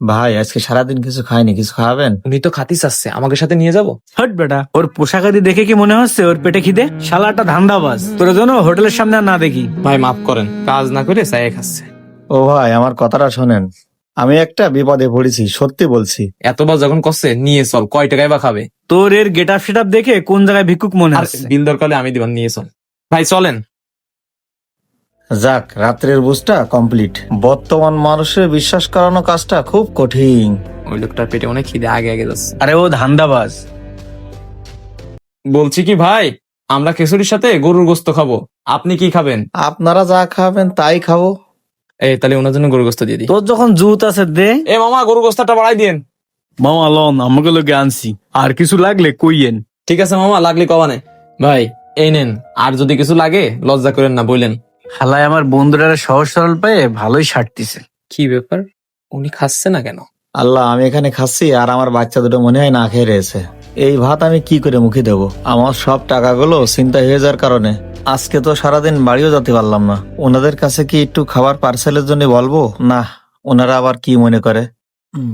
ভাই আজকে সারাদিন কিছু খাইনি, কিছু খাওয়াবেন? উনি তো খাতি চাচ্ছে, আমাকে সাথে নিয়ে যাব। হট বেটা, ওর পোশাক আদি দেখে কি মনে হচ্ছে ওর পেটে খিদে? শালাটা ধান্দাবাজ, তোর জন্য হোটেলের সামনে আর না দেখি। ভাই মাফ করেন, কাজ না করে চাই খাচ্ছে। ও ভাই, আমার কথাটা শোনেন। আমি একটা বিপদে পড়েছি, সত্যি বলছি। এতবার যখন করছে নিয়ে চল, কয় টাকায় বা খাবে? তোর এর গেট আপ সেট আপ দেখে কোন জায়গায় ভিক্ষুক মনে আর হচ্ছে। বিল দরকার হলে আমি দিবান, নিয়ে চল। ভাই চলেন। যাক, রাত্রের বুঝটা কমপ্লিট। বর্তমান মানুষের বিশ্বাস করানো কাজটা খুব কঠিন। ওই লোকটার পেটে অনেক খিদে, আগে আগে যাচ্ছে। আরে ও ধান্দাবাজ। বলছি কি ভাই, আমরা খিচুড়ির সাথে গরুর গোস্ত খাবো, আপনি কি খাবেন? আপনারা যা খাবেন তাই খাবো। এই তাহলে ওনার জন্য গরুর গোস্ত দিয়ে দিই। তোর যখন জুত আছে দে। এ মামা, গরুর গোস্তটা বাড়াই দিন। মামা লন, আমাকে লোকে আনছি, আর কিছু লাগলে কইয়েন। ঠিক আছে মামা, লাগলে কবানে। ভাই এই নেন, আর যদি কিছু লাগে লজ্জা করেন না, বললেন। হালায় আমার বন্ধুরা সহজ সরল পেয়ে ভালোই সারতিছে। কি ব্যাপার, উনি খাচ্ছে না কেন? আল্লাহ, আমি এখানে খাচ্ছি আর আমার বাচ্চা দুটো মনে হয় না খেয়ে রয়েছে। এই ভাত আমি কি করে মুখে দেবো? আমার সব টাকাগুলো ছিনতাই হয়ে যাওয়ার কারণে আজকে তো সারাদিন বাড়িও যেতে পারলাম না। ওনাদের কাছে কি একটু খাবার পার্সেলের জন্য বলবো? না, ওনারা আবার কি মনে করে।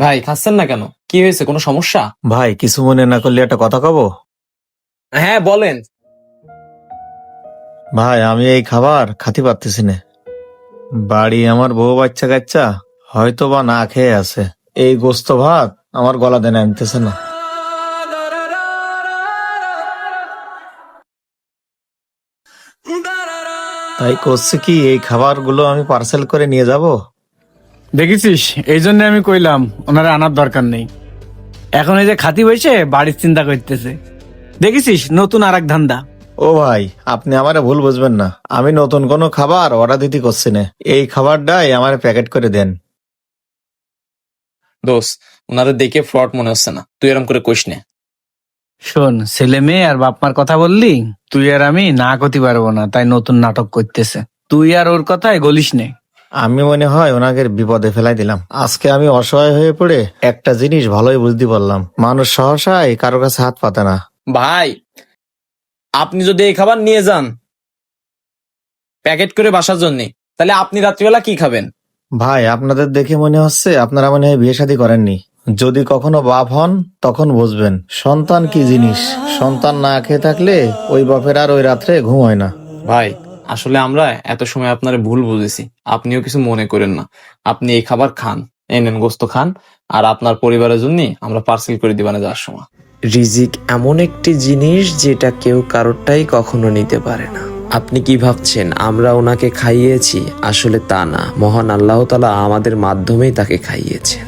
ভাই খাচ্ছেন না কেন, কি হয়েছে, কোনো সমস্যা? ভাই, কিছু মনে না করলে একটা কথা কব? হ্যাঁ বলেন। ভাই, আমি এই খাবার খাতি পারতেছি না। বাড়ি আমার বউ বাচ্চা কাচ্চা হয়তো বা না খেয়ে আছে। এই গোস্ত ভাত আমার গলা দেনে আনতেছে না। তাই করছে কি, এই খাবারগুলো আমি পার্সেল করে নিয়ে যাব। দেখেছিস, এই জন্য আমি কইলাম ওনারা আনার দরকার নেই। এখন এই যে খাতি বসে বাড়ির চিন্তা করতেছে, দেখেছিস নতুন আর এক ধান্দা। ও ভাই, আপনি আমারে ভুল বুঝবেন না। আমি নতুন কোনো খাবার অর্ডার দিতে করছি না। এই খাবারটাই আমার প্যাকেট করে দেন। দোষ, ওনাদের দেখে ফ্রড মনে হচ্ছে না, তুই এরকম করে কইস না। শোন, ছেলে মেয়ে আর বাপ মার কথা বললি, তুই আর আমি না করতে পারবো না, তাই নতুন নাটক করতেছে। তুই আর ওর কথায় গলিস নে। আমি মনে হয় ওনাকে বিপদে ফেলাই দিলাম। আজকে আমি অসহায় হয়ে পড়ে একটা জিনিস ভালোই বুঝতে পারলাম, মানুষ সহসায় কারো কাছে হাত পাতে না। ভাই আপনি যদি এই খাবার নিয়ে যান প্যাকেট করে বাসার জন্য, তাহলে আপনি রাত্রিবেলা কি খাবেন? ভাই, আপনাদের দেখে মনে হচ্ছে আপনারা মনে হয় বিয়ে শাদী করেননি। যদি কখনো বাপ হন তখন বুঝবেন সন্তান কি জিনিস। সন্তান না খেয়ে থাকলে ওই বাপের আর ওই রাত্রে ঘুম হয় না। ভাই আসলে আমরা এত সময় আপনারা ভুল বুঝেছি, আপনিও কিছু মনে করেন না। আপনি এই খাবার খান, এই নেন গোস্ত খান, আর আপনার পরিবারের জন্য আমরা পার্সেল করে দিবানে যাওয়ার সময়। রিজিক এমন একটি জিনিস যেটা কেউ কারোরটাই কখনো নিতে পারে না। আপনি কি ভাবছেন আমরা ওনাকে খাইয়েছি? আসলে তা না, মহান আল্লাহ তাআলা আমাদের মাধ্যমেই তাকে খাইয়েছেন।